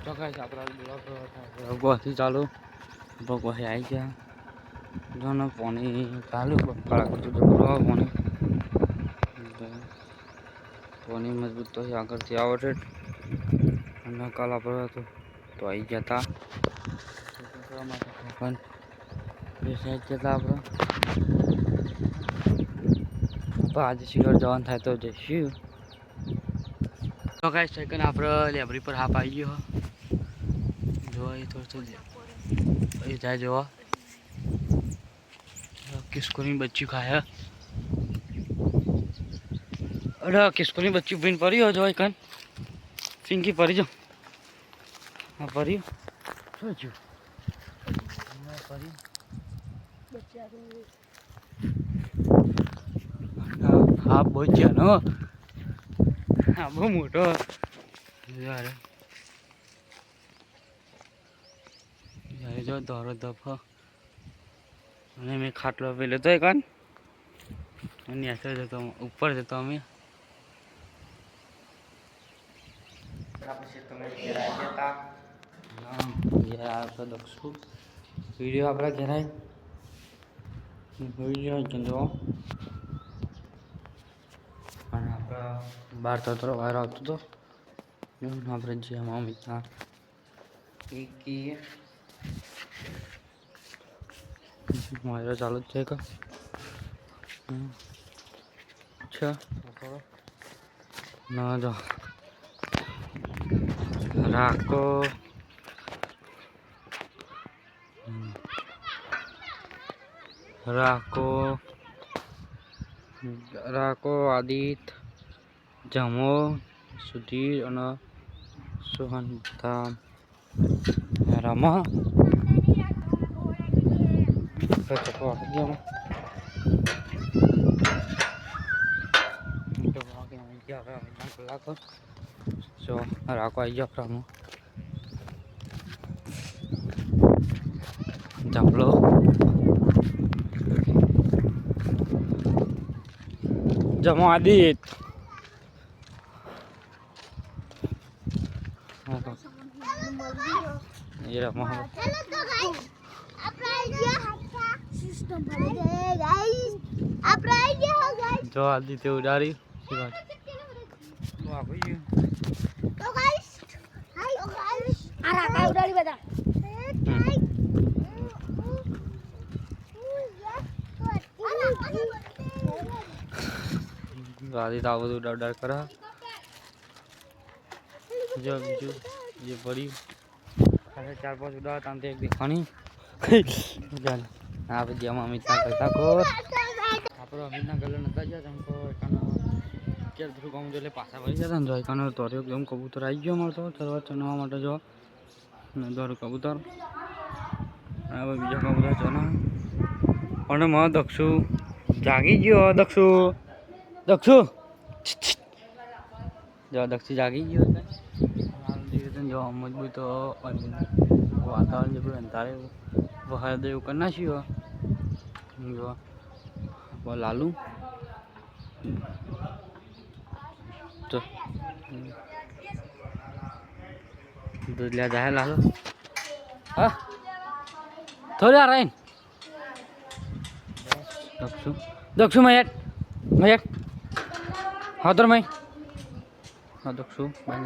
તો ગાઈસ આપણા બ્લોગથી ચાલુ બ્લોગ પછી આવી ગયા જો ને પાણી ચાલુ કાળા કરતું પાણી પાણી મજબૂત તો આગળથી આવે છે અને કાલ આપણે તો આવી ગયા હતા બે સાઈડ જતા આપણે આજે શિખર જવાનું થાય તો જઈશું તો ગાઈસ સેકન્ડ આપણે લેબરી પર હાપ આવી ગયો જો એ થોડું એ જાય જોવા કિસકોની બચ્ચી ખાયા અરે કિસકોની બચ્ચી બીન પડી હો જો કન પિંકી પડી જો હા પડી શું જો પડી હા બહુ જાનો હા બહુ મોટો યાર જો દોરો દફો અને મેં ખાટલો પેલો તો કાન અને ऐसे જતો ઉપર જતો અમે તમે ઘેરાઈ ગયા હતા દક્ષુ વિડીયો આપણા ઘેરાય વિડીયો જો અને આપણા બાર તત્ર વાર આવતો હતો આપણે જેમાં મિત્રા કી મારો ચાલુ જ છે કે અચ્છા ના જો રાખો રાખો રાખો આદિત જમો સુધીર અને સુહંતા રમા so રાખો આવી જાવ ફ્રામ જમલો જમો આદિત ये रहा जो आदित्य उडारी तो गाइस आ रहा उडारी बता आदित्य आવો તો ડર કરા जो बीजू ये बड़ी अरे 4-5 उड़ा तांते एक दिखानी जान आप जमा मितना करता को આપણો અમીના ગલ્લો નતા ગયા તમકો એકાનો કે ધ્રુ ગામ જોલે પાછા વળી જતા ને જો એકાનો તોર્યો કેમ કબૂતર આવી ગયો મળતો ચરવા ચણવા માટે જો ને દોર કબૂતર હવે બીજો કબૂતર ચનો અને માં દક્ષુ જાગી ગયો દક્ષુ જો દક્ષુ જાગી ગયો જો મજબૂત વાતાવરણ જેવું અંધારે વહાય દેવું કરી નાખ્યું જો લાલू तो दूध लिया जाए लालू हाँ थोड़ी आ रहा है दक्षु दक्षु मैं हाँ तो मैं हाँ दक्षु